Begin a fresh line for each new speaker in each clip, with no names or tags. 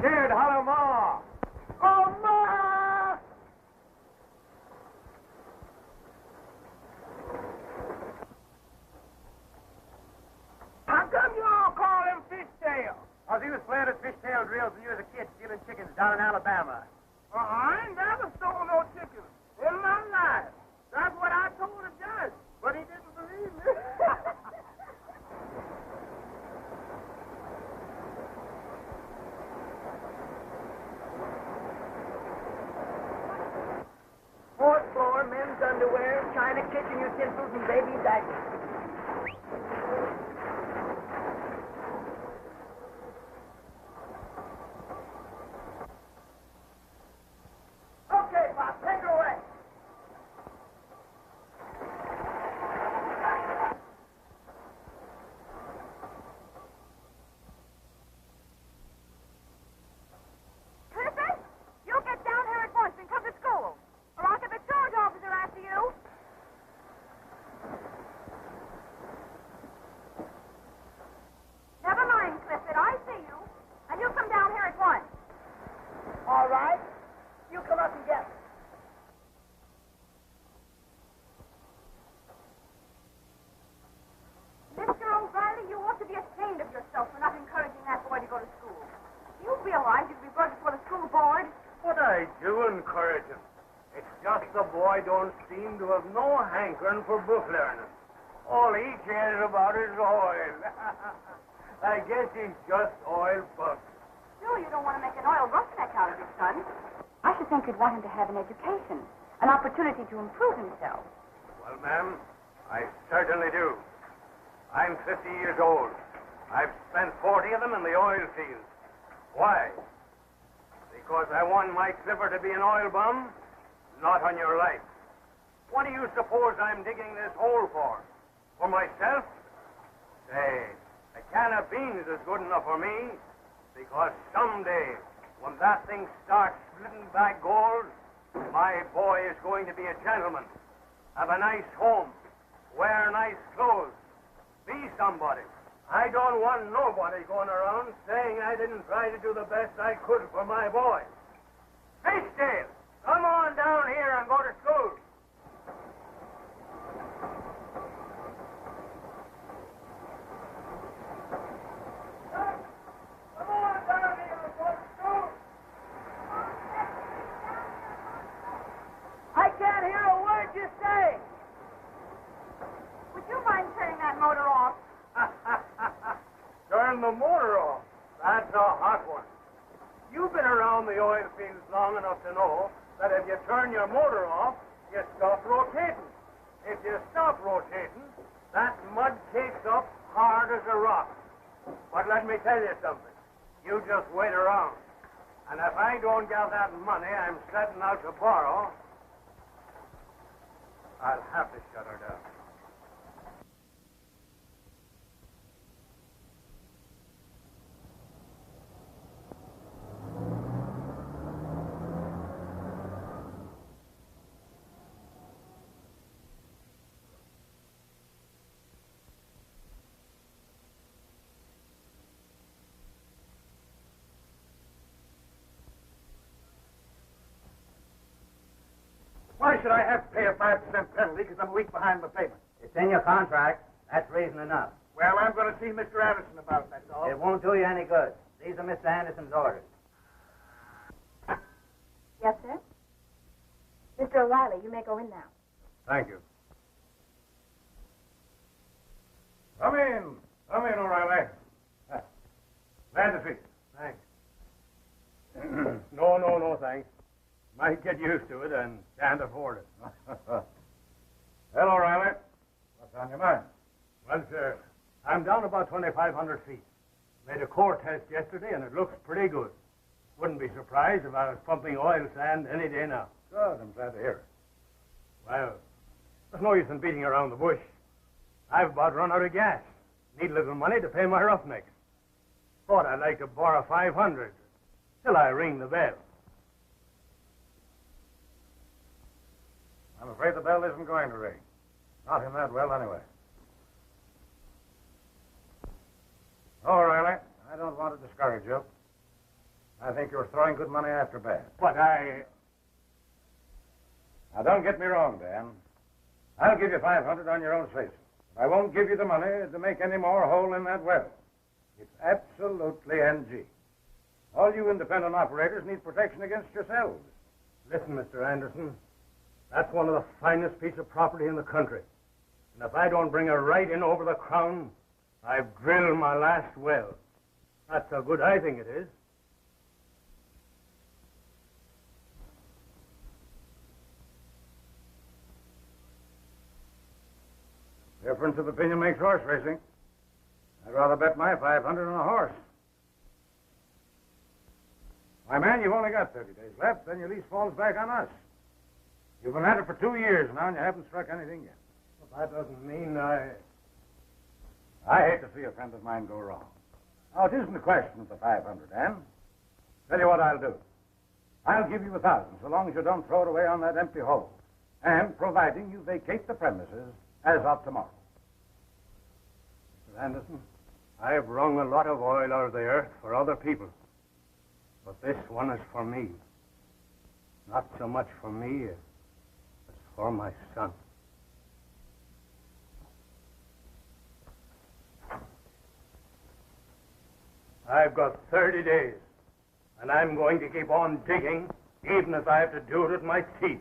Kid, holler Ma! Oh, Ma! How come you all call him Fishtail?
Because he was playing at fishtail drills when you was a kid stealing chickens down in Alabama.
I ain't never stole no chickens in my life. That's what I told the judge, but he didn't believe me.
Fourth floor, men's underwear, china kitchen utensils, and baby diapers. Okay, Bob, take her away.
Clifford, you get down here at once and come to school, or I'll get the charge officer after you. Never mind, Clifford, I see you, and you come down here at once.
All right. You come up and get her.
Mr. O'Reilly, you ought to be ashamed of yourself for not encouraging that boy to go to school. Do you realize you'd be brought before the school board?
What I do encourage him. It's just the boy don't seem to have no hankering for book learning. All he cares about is oil. I guess he's just oil buck.
Sure, you don't want to make an oil roughneck out of your son. I should think you'd want him to have an education, an opportunity to improve himself.
Well, ma'am, I certainly do. I'm 50 years old. I've spent 40 of them in the oil fields. Why? Because I want my Clifford to be an oil bum? Not on your life. What do you suppose I'm digging this hole for? For myself? Say, a can of beans is good enough for me, because someday, when that thing starts splitting back gold, my boy is going to be a gentleman, have a nice home, wear nice clothes, be somebody. I don't want nobody going around saying I didn't try to do the best I could for my boy. Fishtail, come on down here and go to school. Come on down here and go to school.
I can't hear a word you say.
Would you mind turning that motor off?
Turn the motor off. That's a hot one. You've been around the oil fields long enough to know that if you turn your motor off, you stop rotating. If you stop rotating, that mud takes up hard as a rock. But let me tell you something. You just wait around. And if I don't get that money I'm setting out to borrow, I'll have to shut her down.
Why should I have to pay a 5% penalty because I'm a week behind the payment?
It's in your contract. That's reason enough.
Well, I'm going to see Mr. Anderson about it, that's all.
It won't do you any good. These are Mr. Anderson's orders.
Yes, sir. Mr. O'Reilly, you may go in now.
Thank you.
Come in. Come in, O'Reilly. Glad to see you.
Thanks. No, thanks. Might get used to it and can't afford it.
Well, O'Reilly, what's on your mind?
Well, sir, I'm down about 2,500 feet. Made a core test yesterday, and it looks pretty good. Wouldn't be surprised if I was pumping oil sand any day now.
Good, I'm glad to hear it.
Well, there's no use in beating around the bush. I've about run out of gas. Need a little money to pay my roughnecks. Thought I'd like to borrow 500 till I ring the bell.
I'm afraid the bell isn't going to ring. Not in that well, anyway. O'Reilly, I don't want to discourage you, I think you're throwing good money after bad.
But
Now, don't get me wrong, Dan. I'll give you $500 on your own say-so. I won't give you the money to make any more hole in that well. It's absolutely NG. All you independent operators need protection against yourselves.
Listen, Mr. Anderson, that's one of the finest pieces of property in the country. And if I don't bring a right in over the crown, I've drilled my last well. That's how good I think it is.
Difference of opinion makes horse racing. I'd rather bet my $500 on a horse. My man, you've only got 30 days left, then your lease falls back on us. You've been at it for 2 years now, and you haven't struck anything yet.
Well, that doesn't mean I
hate to see a friend of mine go wrong. Now, it isn't a question of the 500, Dan. Tell you what I'll do. I'll give you 1,000, so long as you don't throw it away on that empty hole. And providing you vacate the premises as of tomorrow.
Mr. Anderson, I've wrung a lot of oil out of the earth for other people. But this one is for me. Not so much for me as for my son. I've got 30 days, and I'm going to keep on digging, even if I have to do it with my teeth.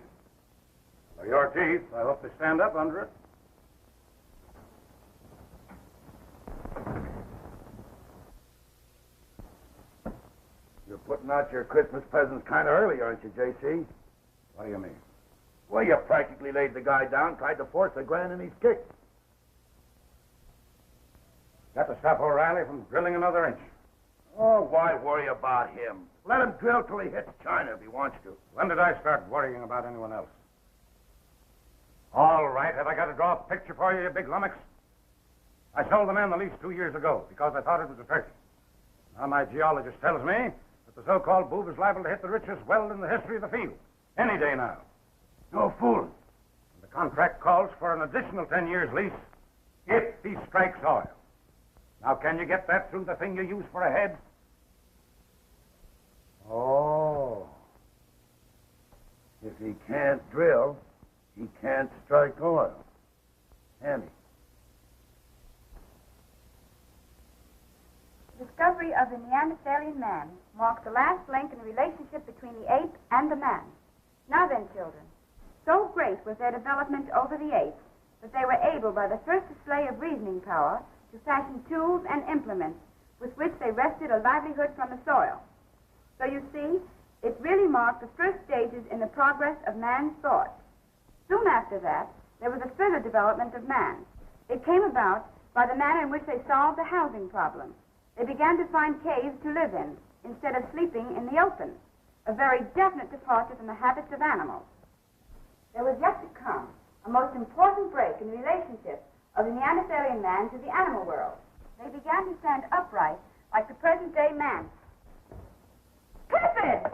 For your teeth, I hope they stand up under it.
You're putting out your Christmas presents kind of early, aren't you, J.C.?
What do you mean?
Well, you practically laid the guy down, tried to force a grand in his kick.
Got to stop O'Reilly from drilling another inch.
Oh, why worry about him? Let him drill till he hits China if he wants to.
When did I start worrying about anyone else? All right, have I got to draw a picture for you, you big lummox? I sold the man the lease 2 years ago because I thought it was a turkey. Now my geologist tells me that the so-called boob is liable to hit the richest well in the history of the field. Any day now.
No fooling.
And the contract calls for an additional 10 years lease if he strikes oil. Now, can you get that through the thing you use for a head?
Oh. If he can't drill, he can't strike oil. Can he?
The discovery of the Neanderthalian man marked the last link in the relationship between the ape and the man. Now then, children, so great was their development over the apes that they were able, by the first display of reasoning power, to fashion tools and implements with which they wrested a livelihood from the soil. So you see, it really marked the first stages in the progress of man's thought. Soon after that, there was a further development of man. It came about by the manner in which they solved the housing problem. They began to find caves to live in instead of sleeping in the open, a very definite departure from the habits of animals. There was yet to come a most important break in the relationship of the Neanderthalian man to the animal world. They began to stand upright like the present-day man. Clifford!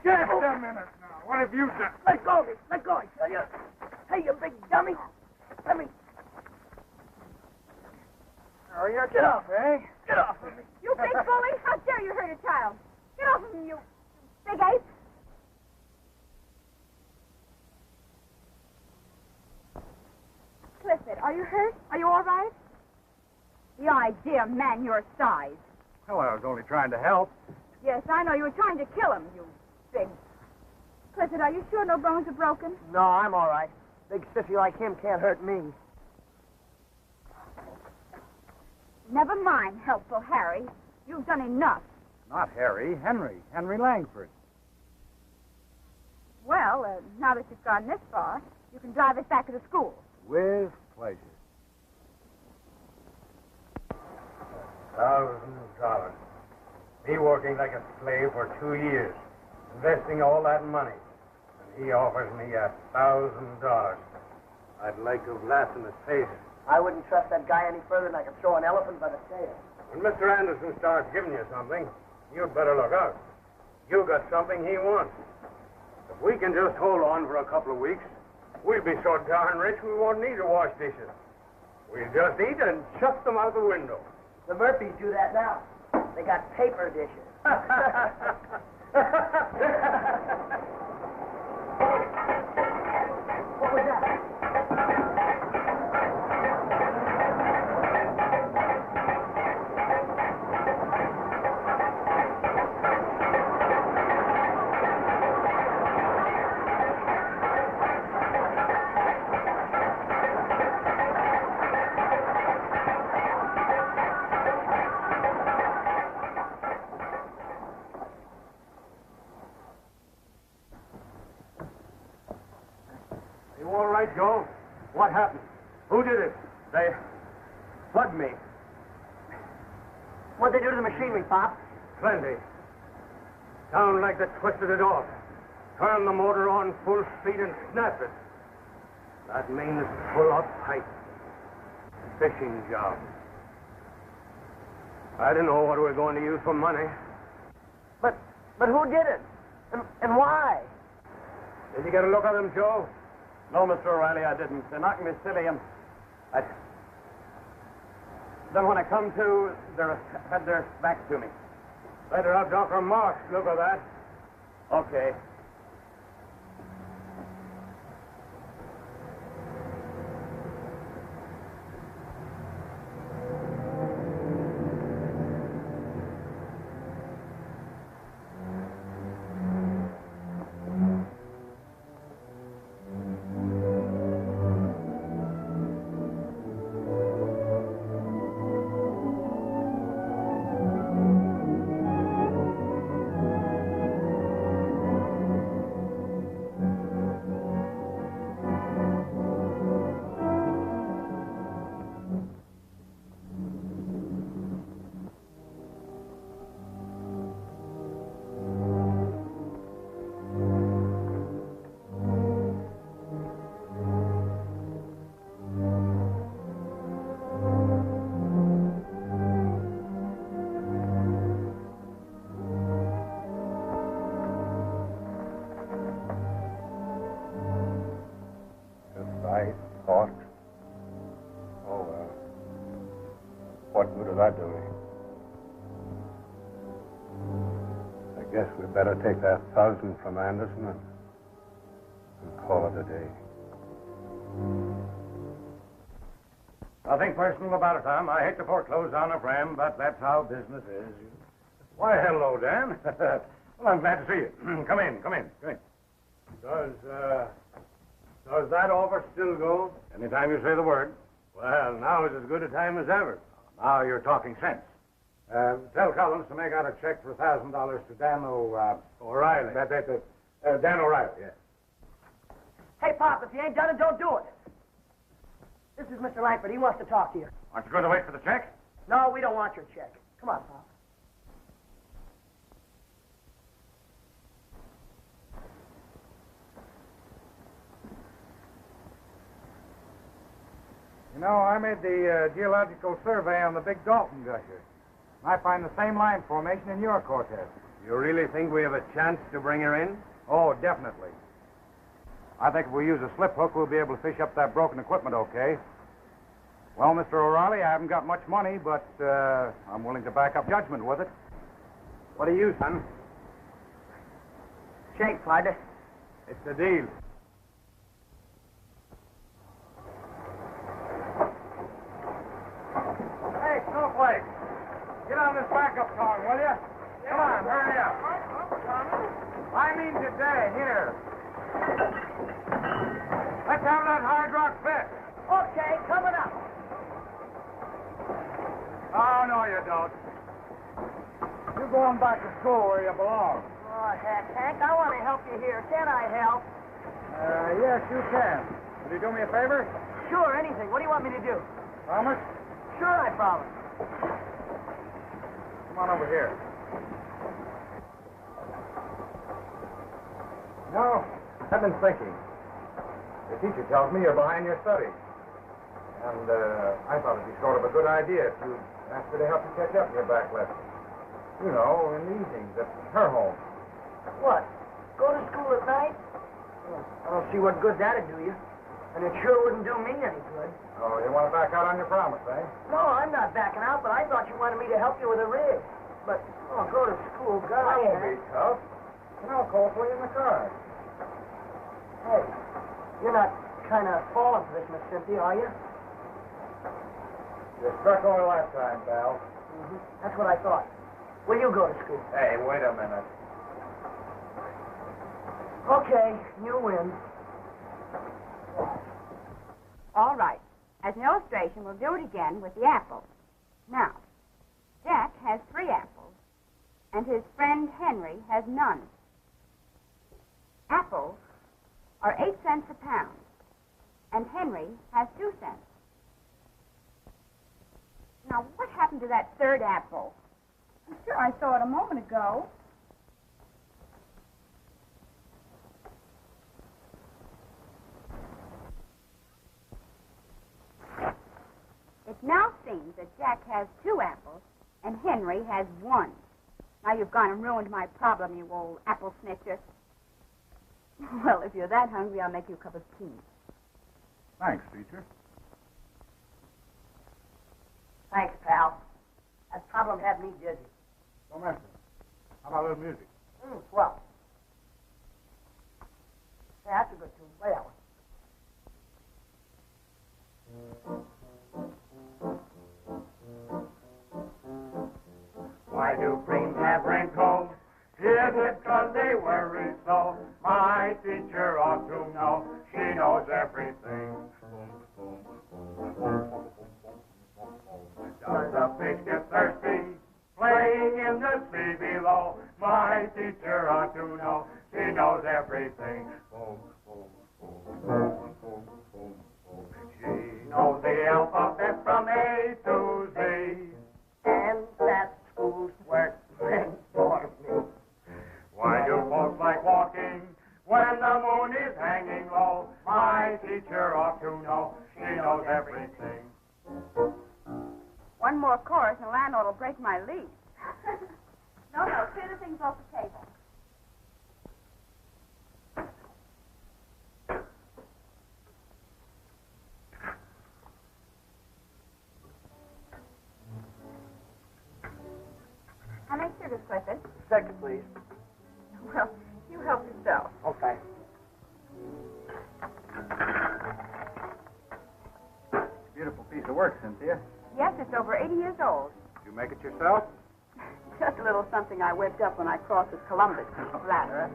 Just a minute now. What have you done?
Let go of me. Let go, I tell you. Hey, you big dummy. Let me... Oh, you're get off, eh? Get off of me.
You big bully! How dare you hurt a child? Get off of him, you big ape! Clifford, are you hurt? Are you all right? The idea of man your size.
Well, I was only trying to help.
Yes, I know. You were trying to kill him, you big... Clifford, are you sure no bones are broken?
No, I'm all right. Big sissy like him can't hurt me.
Never mind, helpful Harry. You've done enough.
Not Harry, Henry. Henry Langford.
Well, now that you've gone this far, you can drive us back to the school.
With pleasure.
$1,000. Me working like a slave for 2 years, investing all that money. And he offers me $1,000. I'd like to have laughed in his face,
I wouldn't trust that guy any further than I could throw an elephant by the tail.
When Mr. Anderson starts giving you something, you'd better look out. You got something he wants. If we can just hold on for a couple of weeks, we'll be so darn rich we won't need to wash dishes. We'll just eat and chuck them out the window.
The Murphys do that now. They got paper dishes. What was that?
You all right, Joe? What happened? Who did it? They plugged me.
What'd they do to the machinery, Pop?
Plenty. Sound like they twisted it off. Turn the motor on full speed and snap it. That means pull up tight. Fishing job. I don't know what we're going to use for money.
But who did it? And why?
Did you get a look at them, Joe?
No, Mr. O'Reilly, I didn't. They knocked me silly, and then when I come to, they had their backs to me.
Better have Dr. Marks look at that.
Okay.
Caught. Oh, well. What good is that doing? I guess we'd better take that 1,000 from Anderson and call it a day.
Nothing personal about it, Tom. I hate to foreclose on a friend, but that's how business is. Why, hello, Dan. Well, I'm glad to see you. Come in.
Does that offer still go?
Anytime you say the word.
Well, now is as good a time as ever.
Now you're talking sense. Tell Collins to make out a check for $1,000 to Dan
O'Reilly.
Dan O'Reilly, yes.
Hey, Pop, if you ain't done it, don't do it. This is Mr. Langford. He wants to talk to you.
Aren't you going to wait for the check?
No, we don't want your check. Come on, Pop.
You know, I made the geological survey on the Big Dalton gusher. I find the same line formation in your quartet.
You really think we have a chance to bring her in?
Oh, definitely. I think if we use a slip hook, we'll be able to fish up that broken equipment okay. Well, Mr. O'Reilly, I haven't got much money, but I'm willing to back up judgment with it. What do you, son?
Shake, partner.
It's the deal. Hey, Snowflake, get on this backup tongue, will you? Come on, hurry up. I mean today, here. Let's have that hard rock fish.
Okay, coming up.
Oh, no, you don't. You're going back to school where you belong.
Oh, heck, Hank, I want to help you here. Can't I help?
Yes, you can. Will you do me a favor?
Sure, anything. What do you want me to do?
Promise?
Sure, I promise.
Come on over here. No, I've been thinking. Your teacher tells me you're behind your studies. And I thought it'd be sort of a good idea if you asked her to help you catch up in your back lessons. You know, in the evenings at her home.
What? Go to school at night? I don't see what good that'd do you. And it sure wouldn't do me any good.
Oh, you want to back out on your promise, eh?
No, I'm not backing out, but I thought you wanted me to help you with a rig. But, go to school, God.
I won't be tough. And I'll call for you in the car.
Hey, you're not kind of falling for this, Miss Cynthia, are you?
You struck oil last time, pal.
Mm-hmm. That's what I thought. Will you go to school?
Hey, wait a minute.
Okay, you win.
All right. As an illustration, we'll do it again with the apples. Now, Jack has 3 apples, and his friend Henry has none. Apples are 8 cents a pound, and Henry has 2 cents. Now, what happened to that 3rd apple? I'm sure I saw it a moment ago. It now seems that Jack has 2 apples and Henry has 1. Now you've gone and ruined my problem, you old apple snitcher. Well, if you're that hungry, I'll make you a cup of tea.
Thanks, teacher.
Thanks, pal. That problem had me dizzy.
Don't mention it. How about a little music?
Well. Yeah, that's a good tune. Play that one.
Why do priests have wrinkles? Is it 'cause they worry so? My teacher ought to know. She knows everything. Does a fish get thirsty? Playing in the sea below. My teacher ought to know. She knows everything. She knows the alphabet from A to Z.
And that school's work meant for me.
Why do folks like walking when the moon is hanging low? My teacher ought to know. She knows everything.
One more chorus and the landlord will break my lease. No, clear the things off the table. How many sugars, Clifford?
Second, please.
Well, you help yourself.
Okay.
Beautiful piece of work, Cynthia.
Yes, it's over 80 years old.
Did you make it yourself?
Just a little something I whipped up when I crossed with Columbus. Flatterer.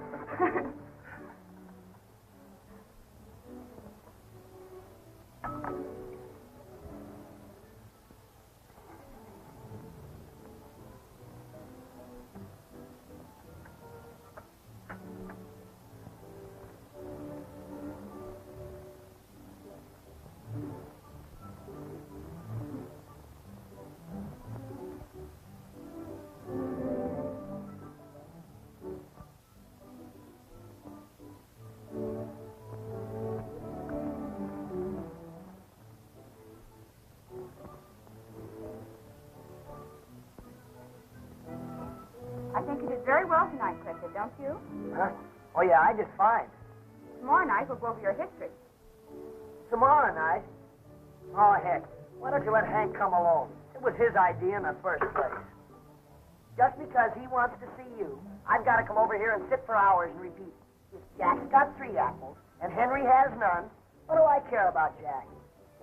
I think you did very well tonight, Clifford, don't you?
Huh? Oh, yeah, I did fine.
Tomorrow night we'll go over your history.
Tomorrow night? Oh, heck. Why don't you let Hank come along? It was his idea in the first place. Just because he wants to see you, I've got to come over here and sit for hours and repeat. If Jack's got 3 apples and Henry has none, what do I care about Jack?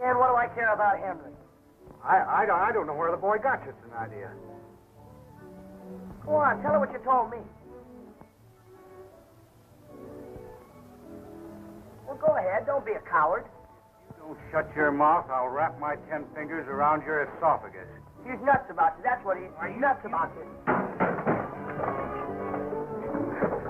And what do I care about Henry?
I don't know where the boy got such an idea.
Go on, tell her what you told me. Well, go ahead. Don't be a coward.
Don't shut your mouth. I'll wrap my 10 fingers around your esophagus.
He's nuts about you. That's what he's nuts about you.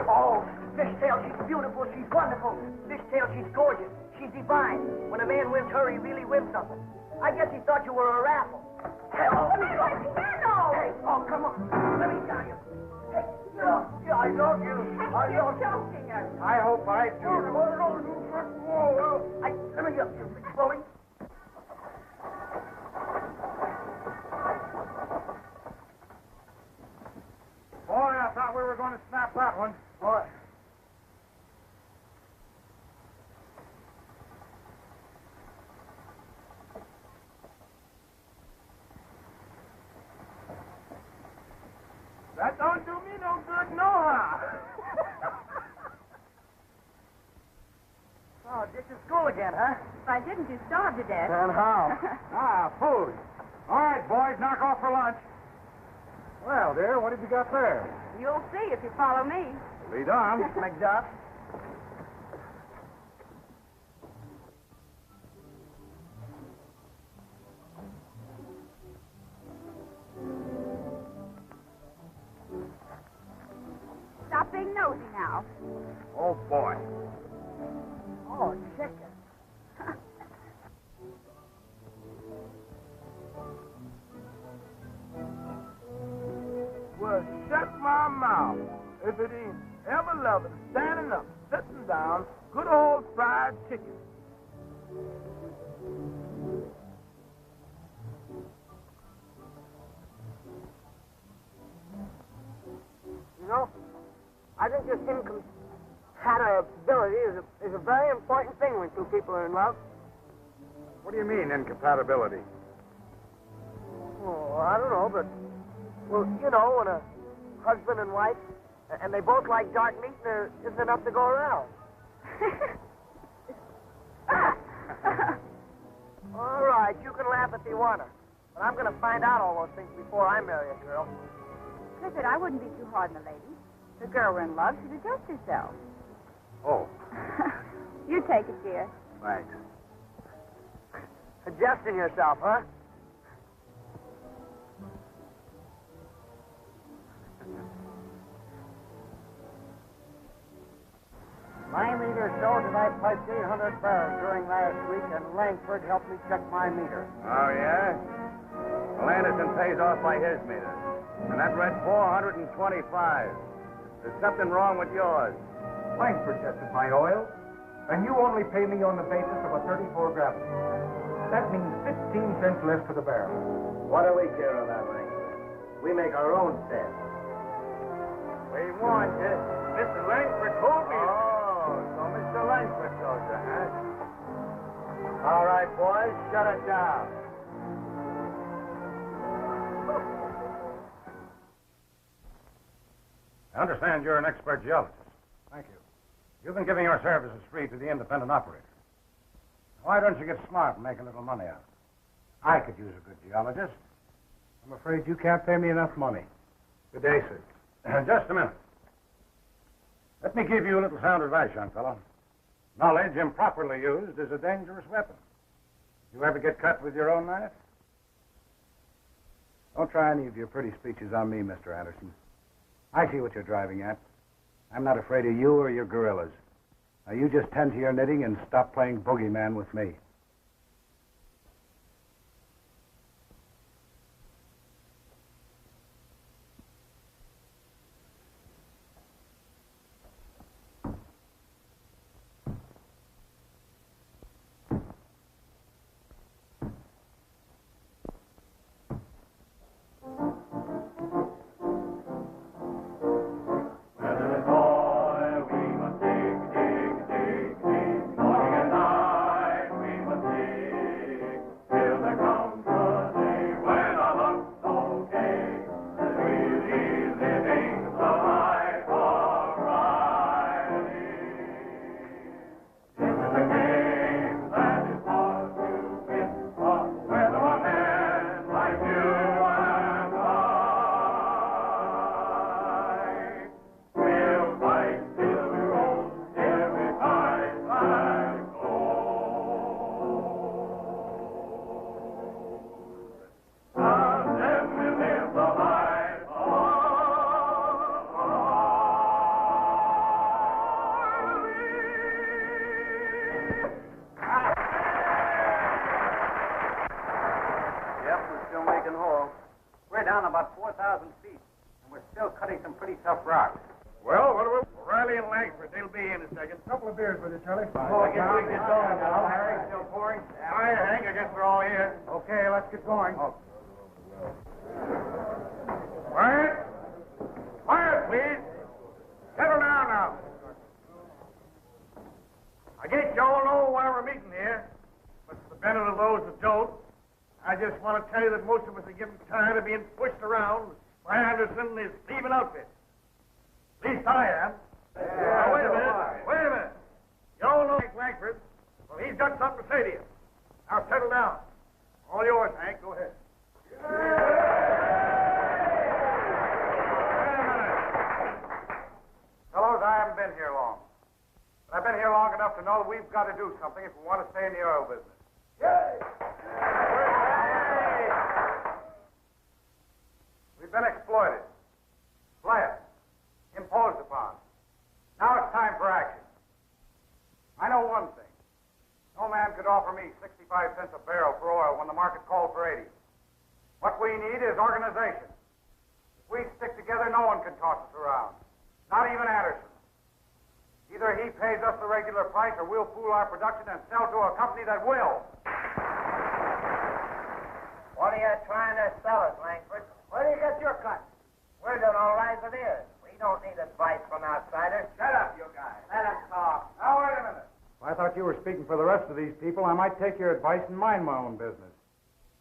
Oh, Fishtail, she's beautiful. She's wonderful. Fishtail, she's gorgeous. She's divine. When a man wins her, he really wins something. I guess he thought you were a raffle. Hey, oh, let me go. Hey, oh, come on. Let me tell you. Hey, yeah, I love you. I love you.
I hope I do.
Let me go. You rolling.
we were going to snap that one.
What?
That don't do me no good, no how.
Oh, this is school again, huh?
If I didn't, you'd starve to death.
And how?
Food. All right, boys, knock off for lunch. Well, dear, what have you got there?
You'll see if you follow me.
Lead on.
McDuff.
Stop being nosy now.
Oh, boy.
Oh, chicken.
Well, shut my mouth. If it ain't ever loving, standing up, sitting down, good old fried chicken.
You know, I think this incompatibility is a very important thing when two people are in love.
What do you mean, incompatibility?
Oh, I don't know, but, well, you know, when a husband and wife, and they both like dark meat, and there isn't enough to go around. All right, you can laugh if you want to, but I'm going to find out all those things before I marry a girl.
Clifford, I wouldn't be too hard on a lady. If the girl were in love, she'd adjust herself.
Oh,
You take it, dear.
thanks.
Adjusting yourself, huh? My meter showed that I piped 800 barrels during last week, and Langford helped me check my meter.
Oh, yeah? Well, Anderson pays off by his meter. And that read 425. There's something wrong with yours.
Langford tested my oil, and you only pay me on the basis of a 34 gravity. That means 15 cents less for the barrel.
What do we care about Langford? We make our own set.
We warned you. Mr. Langford told me. Oh, so Mr. Langford told you, huh? All right, boys, shut it down.
I understand you're an expert geologist. Thank you. You've been giving your services free to the independent operator. Why don't you get smart and make a little money out of it? I could use a good geologist.
I'm afraid you can't pay me enough money.
Good day, sir. Just a minute. Let me give you a little sound advice, young fellow. Knowledge improperly used is a dangerous weapon. You ever get cut with your own knife?
Don't try any of your pretty speeches on me, Mr. Anderson. I see what you're driving at. I'm not afraid of you or your gorillas. Now, you just tend to your knitting and stop playing boogeyman with me.
We're down about 4,000 feet, and we're still cutting some pretty tough rocks.
Well, what do we... Riley and Langford, they'll be in a second.
Couple of beers with you, Charlie.
I guess we can get going now. Harry, still pouring? All right, Hank, I guess we're all here.
Okay, let's get going.
Quiet! Quiet, please. Settle down now. I guess you all know why we're meeting here. But for the benefit of those that don't, I just want to tell you that most of us are getting tired of being pushed around by Anderson and his thieving outfit. At least I am. Now, wait a minute. You all know Hank Langford. Well, he's got something to say to you. Now, settle down. All yours, Hank. Go ahead. Wait a minute.
Fellows, I haven't been here long. But I've been here long enough to know that we've got to do something if we want to stay in the oil business. We've been exploited, flayed, imposed upon. Now it's time for action. I know one thing. No man could offer me 65 cents a barrel for oil when the market called for 80. What we need is organization. If we stick together, no one can toss us around. Not even Anderson. Either he pays us the regular price or we'll pool our production and sell to a company that will.
What are you trying to sell us, Langford? Where do you get your cut? We're doing all right as it is. We don't need advice from outsiders.
Shut up, you guys.
Let us talk.
Now, wait a minute. If I thought you were speaking for the rest of these people, I might take your advice and mind my own business.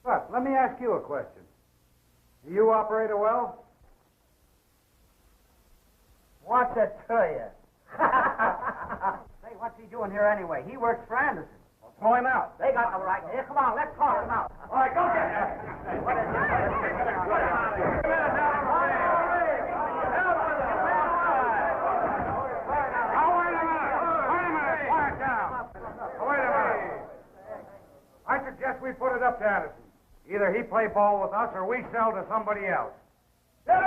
But let me ask you a question. Do you operate a well?
What's it to you? Say, what's he doing here anyway? He works for Anderson.
Well, throw him out.
They got the right here. Come on, let's toss him out.
All right, go get him.
What is it?
I suggest we put it up to Anderson. Either he play ball with us or we sell to somebody else.
Well,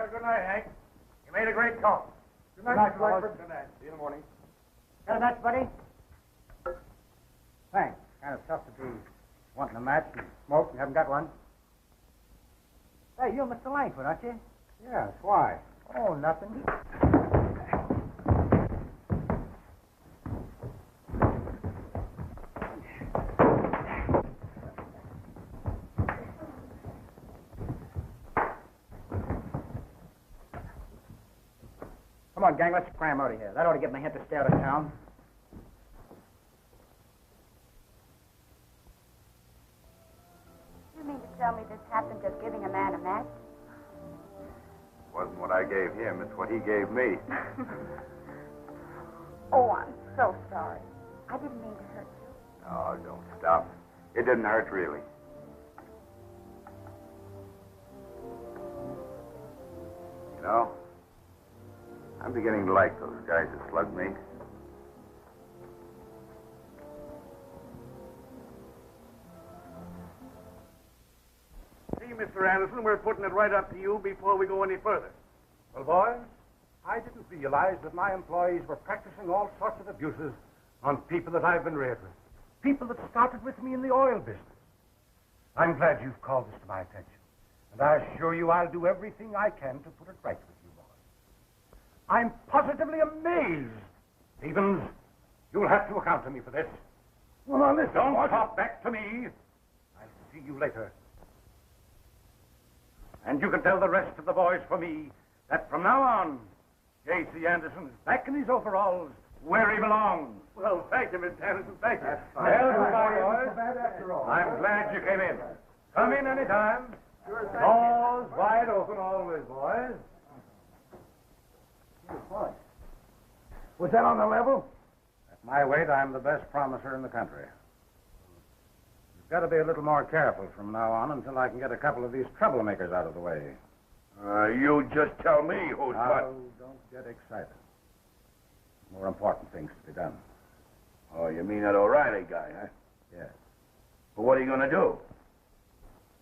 good night, Hank. You made a great call.
Good night,
Langford. Good night. See you in the morning.
Got a match, buddy?
Thanks. Kind of tough to be wanting a match and smoke and haven't got one.
Hey, you're Mr. Langford, aren't you?
Yes, why?
Oh, nothing.
Come on, gang, let's cram out of here. That ought to get my head to stay out of town.
You mean to tell me this happened just giving a man a match?
Wasn't what I gave him. It's what he gave me.
Oh, I'm so sorry. I didn't mean to hurt you.
Oh, don't stop. It didn't hurt, really. You know, I'm beginning to like those guys that slugged me. See, Mr. Anderson, we're putting it right up to you before we go any further.
Well, boys, I didn't realize that my employees were practicing all sorts of abuses on people that I've been reared with. People that started with me in the oil business. I'm glad you've called this to my attention. And I assure you I'll do everything I can to put it right with you, boys. I'm positively amazed. Stevens, you'll have to account to me for this. Well, now listen. Don't talk back to me. I'll see you later. And you can tell the rest of the boys for me that from now on, J.C. Anderson's back in his overalls where he belongs. Well, thank you, Mr. Anderson. Thank you. Well, goodbye, boys. I'm glad you came in. Come in any time. Doors wide open always, boys.
Was that on the level?
At my weight, I'm the best promiser in the country. You've got to be a little more careful from now on until I can get a couple of these troublemakers out of the way.
You just tell me who's
Now, don't get excited. More important things to be done.
Oh, you mean that O'Reilly guy, huh?
Yes.
Well, what are you going to do?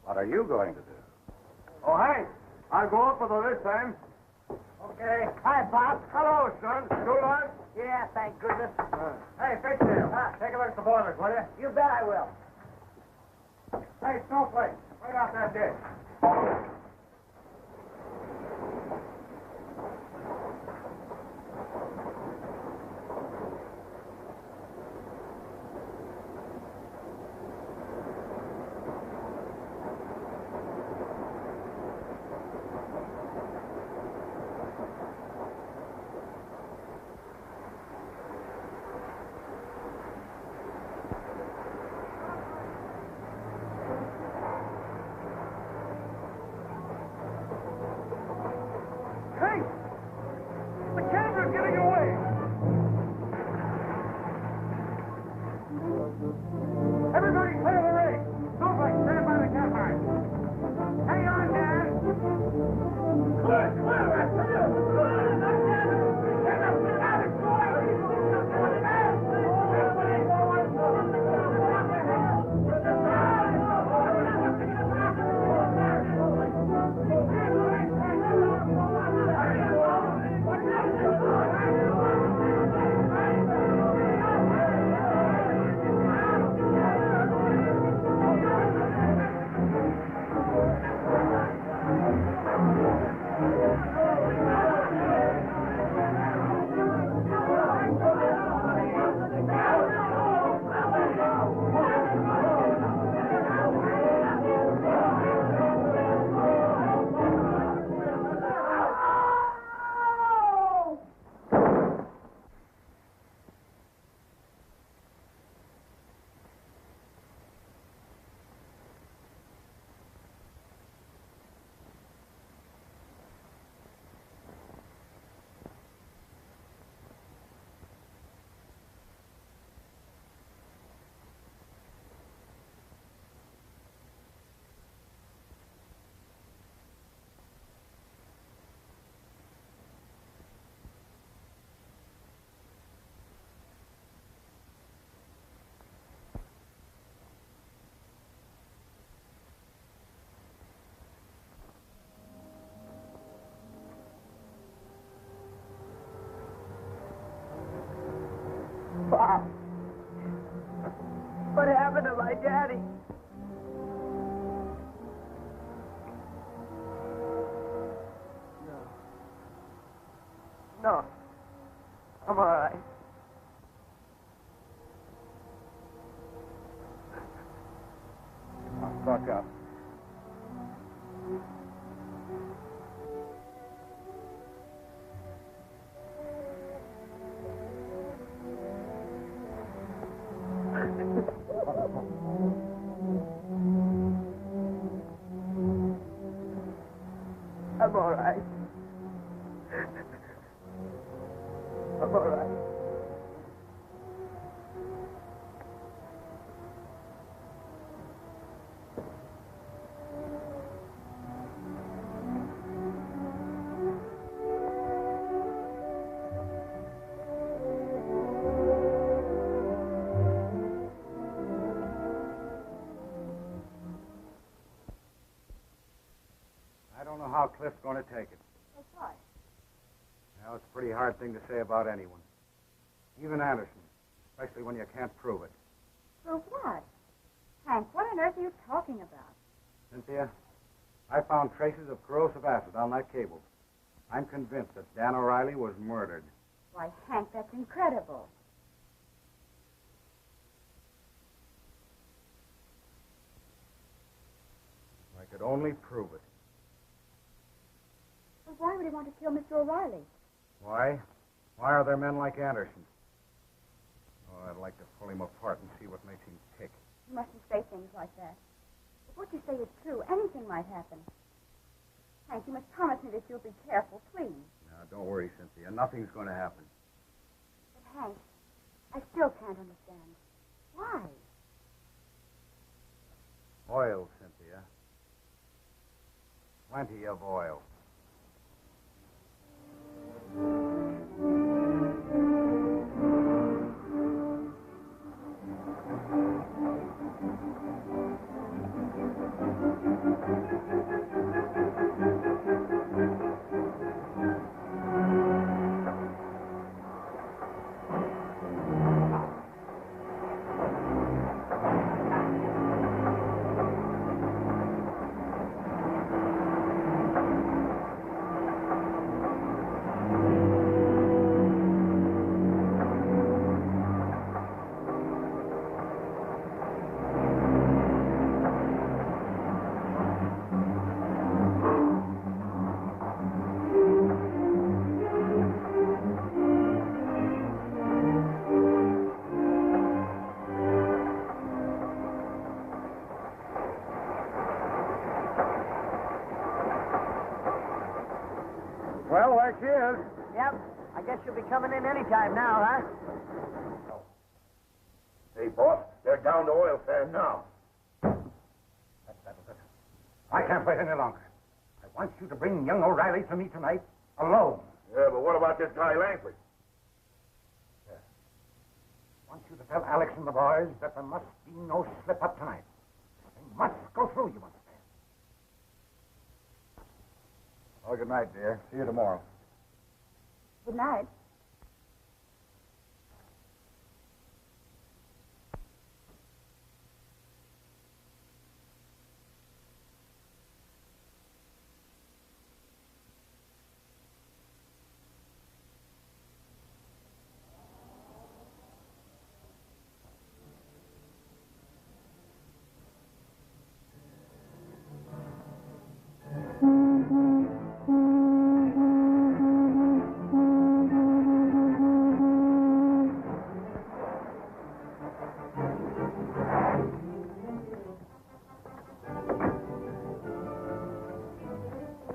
What are you going to do?
Oh, Hank, I'll go up with her this time.
Okay. Hi, Bob.
Hello, son. You all right?
Yeah, thank goodness.
Hey, Fitzdale, take a look at the boilers, will you?
You bet I will.
Hey, Snowflake, right off that dish.
No. I'm all right.
Buck up.
I'm all right. I'm all right.
I don't know how Cliff's going to take it.
That's right.
Well, it's a pretty hard thing to say about anyone. Even Anderson, especially when you can't prove it.
Prove what? Hank, what on earth are you talking about?
Cynthia, I found traces of corrosive acid on that cable. I'm convinced that Dan O'Reilly was murdered.
Why, Hank, that's incredible.
If I could only prove it.
But why would he want to kill Mr. O'Reilly?
Why? Why are there men like Anderson? Oh, I'd like to pull him apart and see what makes him tick.
You mustn't say things like that. If what you say is true, anything might happen. Hank, you must promise me that you'll be careful, please.
Now, don't worry, Cynthia. Nothing's going to happen.
But, Hank, I still can't understand. Why?
Oil, Cynthia. Plenty of oil.
Well, there she is.
Yep. I guess you'll be coming in any time now, huh?
Hey, boss, they're down to oil sand now.
That settles it. I can't wait any longer. I want you to bring young O'Reilly to me tonight, alone.
Yeah, but what about this guy Langford?
I want you to tell Alex and the boys that there must be no slip-up tonight. They must go through, you understand? Well, good night, dear. See you tomorrow.
Good night.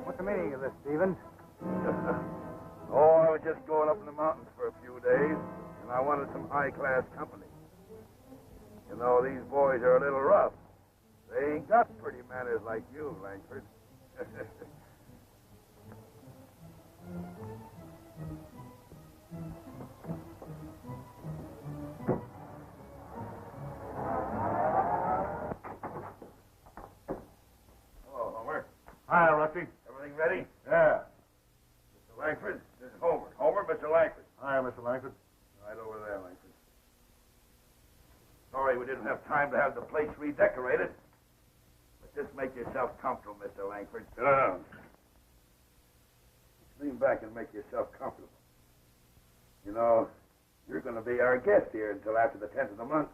What's the meaning of this, Stevens?
Oh, I was just going up in the mountains for a few days, and I wanted some high-class company. You know, these boys are a little rough. They ain't got pretty manners like you, Langford. Hello, Homer.
Hi, Rusty.
Everything ready?
Yeah.
Mr. Langford, this is Homer. Homer, Mr. Langford.
Hi, Mr. Langford.
Right over there, Langford. Sorry we didn't have time to have the place redecorated. But just make yourself comfortable, Mr. Langford. Sit down. Lean back and make yourself comfortable. You know, you're going to be our guest here until after the 10th of the month.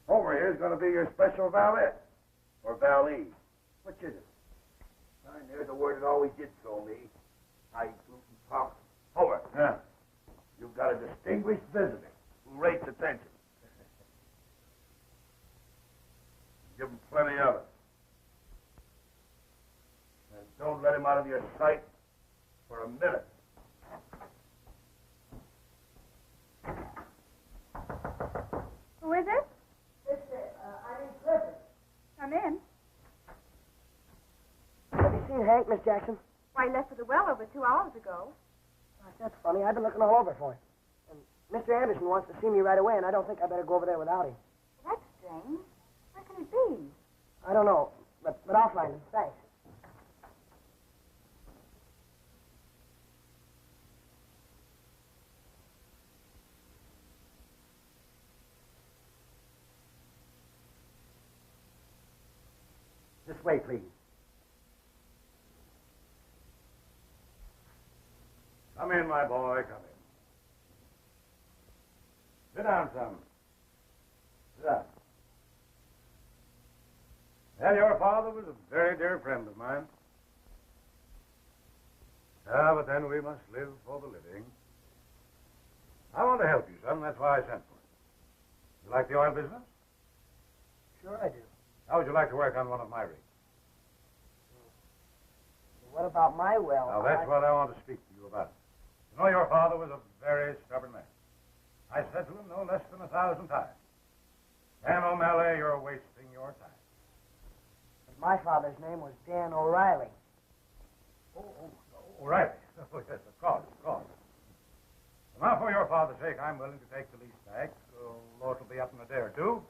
Homer here is going to be your special valet. Or valet. Which is it? Fine, there's a word that always did throw me. High gluten talk. Homer. Yeah. You've got a distinguished visitor who rates attention. Give him plenty of it. And don't let him out of your sight for a minute.
Who is it?
I'm in prison.
Come in.
Have you seen Hank, Miss Jackson?
Why, he left for the well over 2 hours ago.
Gosh, that's funny. I've been looking all over for him. And Mr. Anderson wants to see me right away, and I don't think I better go over there without him.
That's strange. Where can he be?
I don't know, but I'll find him. Thanks.
This way, please. Come in, my boy, come in. Sit down, son. Sit down. Well, your father was a very dear friend of mine. But then we must live for the living. I want to help you, son. That's why I sent for you. You like the oil business?
Sure I do.
How would you like to work on one of my rigs?
What about my well?
Now, that's what I want to speak to you about. You know, your father was a very stubborn man. I said to him no less than 1,000 times, Dan O'Malley, you're wasting your time.
But my father's name was Dan O'Reilly.
Right. Oh, yes, of course. Now, for your father's sake, I'm willing to take the lease back, although it'll be up in a day or two.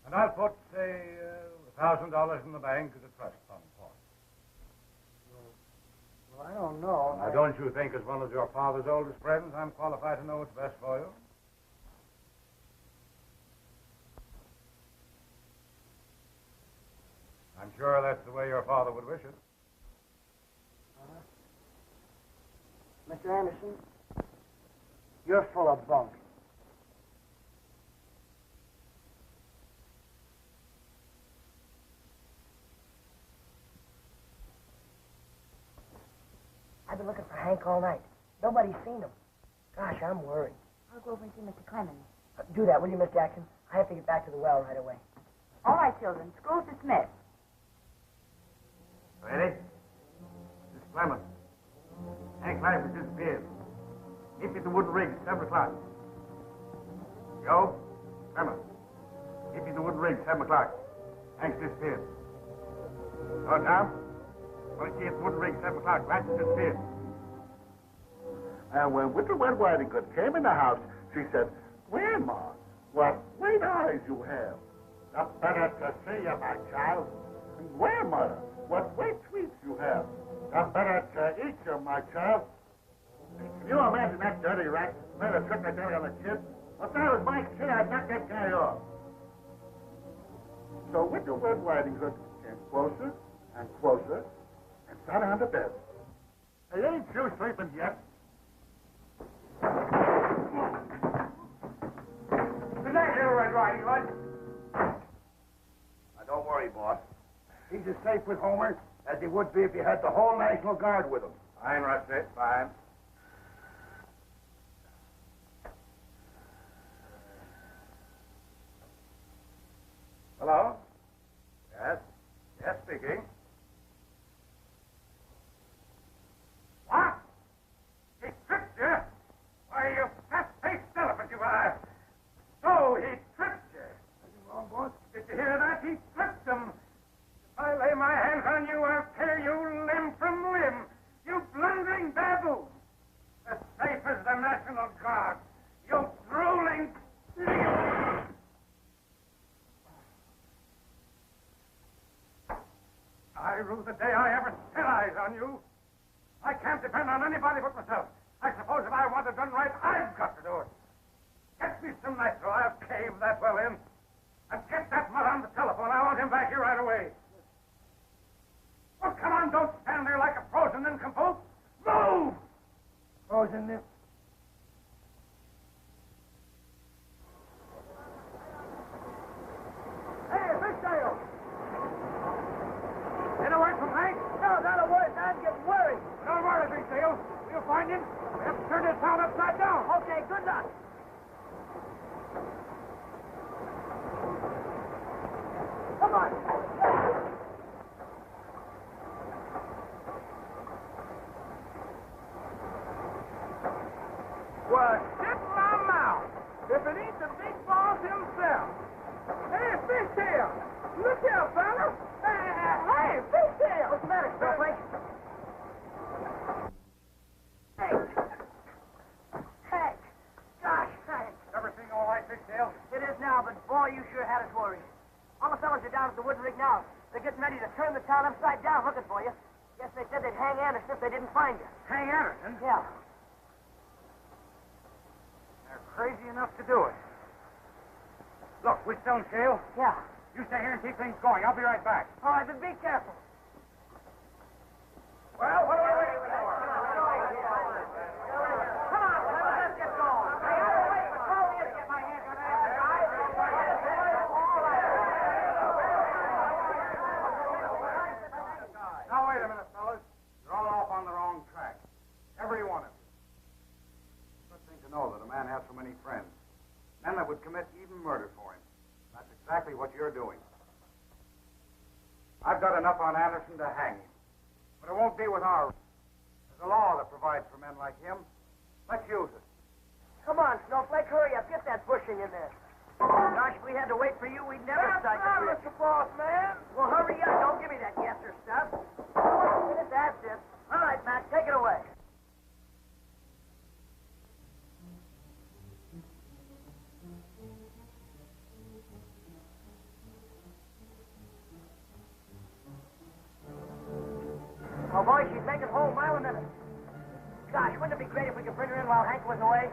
And I'll put, say, $1,000 in the bank as a trust fund for it.
Well, I don't know.
Now, don't you think, as one of your father's oldest friends, I'm qualified to know what's best for you? I'm sure that's the way your father would wish it.
Mr. Anderson, you're full of bunk. I've been looking for Hank all night. Nobody's seen him. Gosh, I'm worried.
I'll go over and see Mr. Clemens.
Do that, will you, Miss Jackson? I have to get back to the well right away.
All right, children. School's dismissed.
Ready? This is Clemens. Hank Life has disappeared. Meet me at the wooden rig at 7 o'clock. Joe? Clemens. Meet me at the wooden rig at 7 o'clock. Hank's disappeared. Oh, Tom? Want to see you at the wooden rig at 7 o'clock. Rat's disappeared.
And when Widow Whitington came in the house, she said, Grandma, what great eyes you have. The better to see you, my child. And Grandmother, what great tweets you have. The better to eat you, my child. Can you imagine that dirty rat playing a trick like that on a kid? If that was my kid, I'd knock that guy off. So Widow Whitington came closer and closer and sat on the bed. Hey, ain't you sleeping yet?
Is that you, Red Riding Hood?
Now, don't worry, boss. He's as safe with Homer as he would be if he had the whole National Guard with him.
Fine, Rusty, fine. Hello? Yes? Yes, speaking. What? He tripped you? Why, you fat-faced elephant you are. So he tripped you. Anything wrong, boss? Did you hear that? He tripped him. If I lay my hands on you, I'll tear you limb from limb. You blundering baboon. As safe as the National Guard. You drooling... I rue the day I ever set eyes on you. I can't depend on anybody but myself. I suppose if I want it done right, I've got to do it. Get me some nitro. I'll cave that well in. And get that mutt on the telephone. I want him back here right away. Well, come on, don't stand there like a frozen nincompoop. Move!
Frozen
Get away from Hank.
No, not a word. I'm getting worried.
Don't worry, Big Deal. We'll find him. We have to turn this town upside down.
Okay, good luck. Come on.
Well, shut my mouth. If it ain't the big boss himself. Hey, Fishtail. Look here, fella. Hey, Fishtail.
What's the matter, Snowflake? Hank. Hank. Gosh, Hank.
Everything all right, Fishtail?
It is now, but boy, you sure had us worried. All the fellas are down at the wood rig now. They're getting ready to turn the town upside down looking for you. Guess they said they'd hang Anderson if they didn't find you.
Hang Anderson?
Yeah.
They're crazy enough to do it. Look, we're still in jail.
Yeah.
You stay here and keep things going. I'll be right back.
All right, but be careful.
Well, what are we waiting for?
Come on, fellas, let's get going. Hey, I'll wait for 12 years to get my hands on that guy.
Now, wait a minute, fellas. You're all off on the wrong track. Every one of you. Good thing to know that a man has so many friends. Men that would commit even murder for him. That's exactly what you're doing. I've got enough on Anderson to hang him. But it won't be with our... There's a law that provides for men like him. Let's use it.
Come on, Snowflake, hurry up. Get that bushing in there. Gosh, if we had to wait for you, we'd never start the trip.
Mr. Boss, man.
Well, hurry up. Don't give me that guesser stuff. 1 minute, that's it. All right, Matt, take it away. Oh, boy, she's making a whole mile a minute. Gosh, wouldn't it be great if we could bring her in while Hank was away?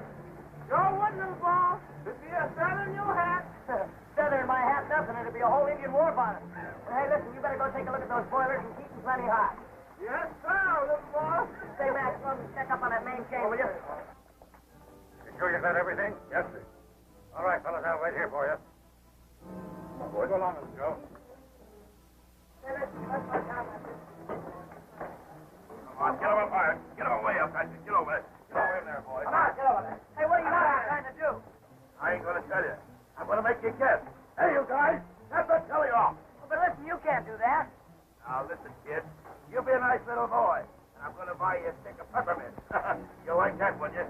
Sure wouldn't, boss. It'd be a feather in your hat.
Feather in my hat, nothing. It'd be a whole Indian war bonnet. And hey, listen, you better go take a look at those boilers and keep them plenty hot.
Yes, sir, little boss.
Say, Matt, go and check up on that main chain, will you?
You sure you got everything? Yes, sir. All right, fellas, I'll wait here for you. Come on, boy, go along with us, Joe.
Hey, listen, let's go down there.
Come on, get him up higher. Get him away up, Patrick. Get over there. Get over in there, boy.
Come on, get over there. Hey, what are you trying to do?
I ain't gonna tell you. I'm gonna make you guess. Hey, you guys, that's a tell you off.
But listen, you can't do that.
Now, listen, kid. You be a nice little boy, and I'm gonna buy you a stick of peppermint. You'll like that, will you?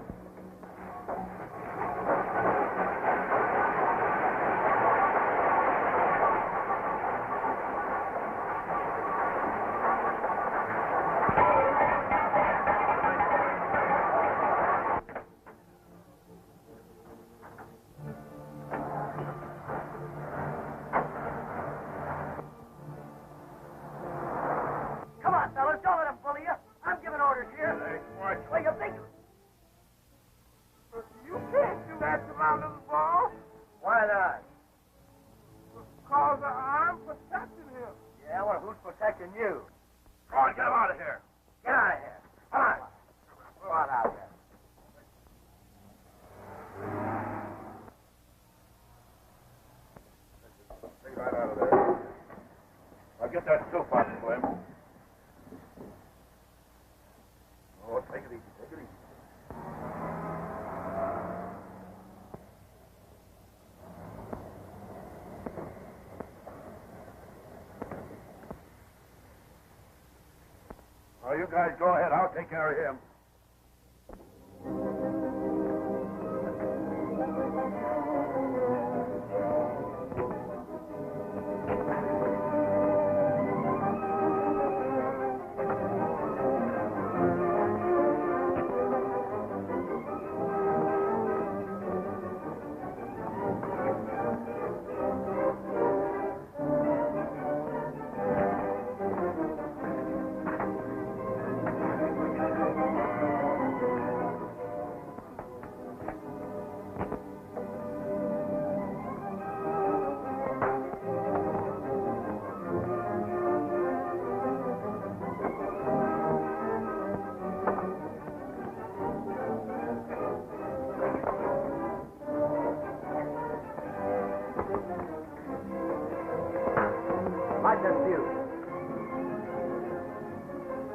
Come on, fellas, don't let them bully you. I'm giving orders here.
What?
Well, you think...
You can't do that to my little boss.
Why not?
Because I'm protecting him.
Yeah, well, who's protecting you? Come on, get him out of here. Get out of here. Come on. Go on out there. Take it right out of there. I'll get that soup out for him. Oh, take it easy. Take it easy. Well, you guys go ahead. I'll take care of him.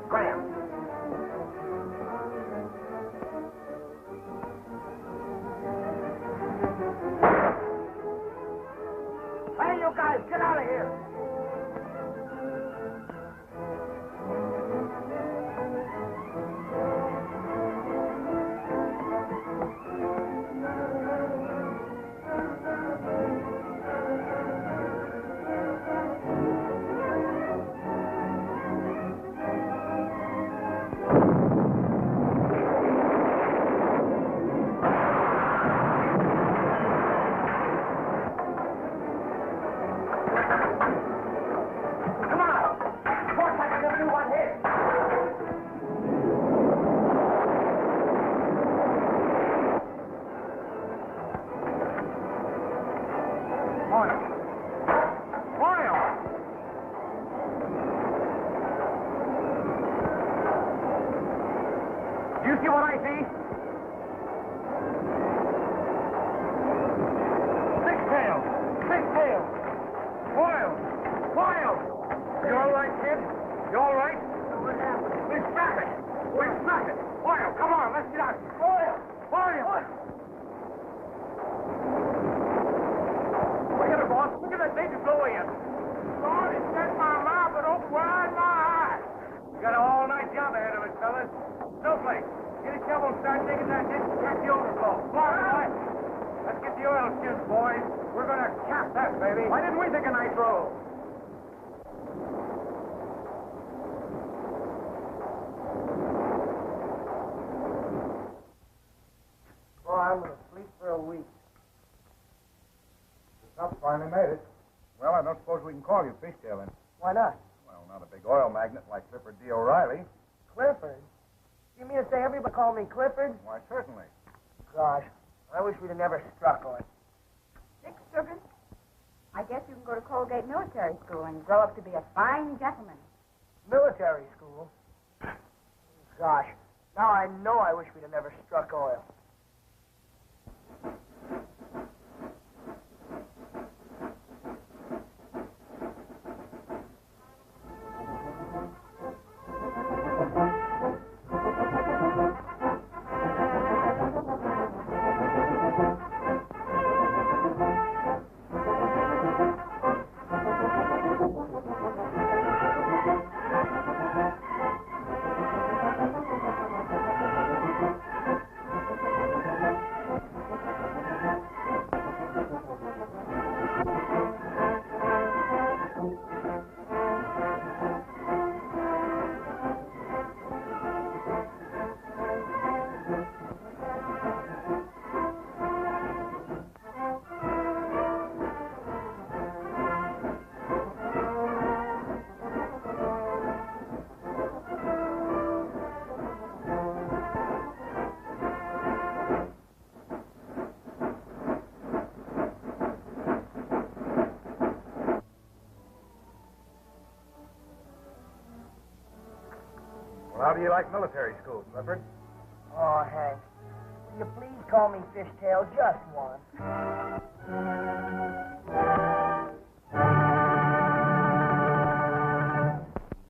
Graham. Hey, you guys, get out of here. Come on. Looks like I never knew one hit.
Oil. Oil! Do you see what I see? Six tails! Six tails! Oil! Oil! You all right, kid? You all right?
What happened?
We struck it! We struck it! Oil, come on, let's get out. Oil! Oil! Look at it, boss. Look at that big blow in. Lord, it set my mouth and opened wide my eyes. We got an all-night job ahead of us, fellas. Snowflake, get a shovel and start digging that ditch and catch the overflow. Come on, boy. Let's get the oil skins, boys. We're going to cap that, baby. Why didn't we think of nitro?
Oh, I'm going to sleep for a week.
Up finally made it. Well, I don't suppose we can call you Fishtail then.
Why not?
Well, not a big oil magnate like Clifford D. O'Reilly.
Clifford? You mean to say everybody called me Clifford?
Why, certainly.
Gosh, I wish we'd have never struck on.
Dick Sugar, I guess you can go to Colgate Military School and grow up to be a fine gentleman.
Military school? Gosh, now I know I wish we'd have never struck oil.
Well, how do you like military school, Clifford?
Oh, Hank, will you please call me Fishtail just once?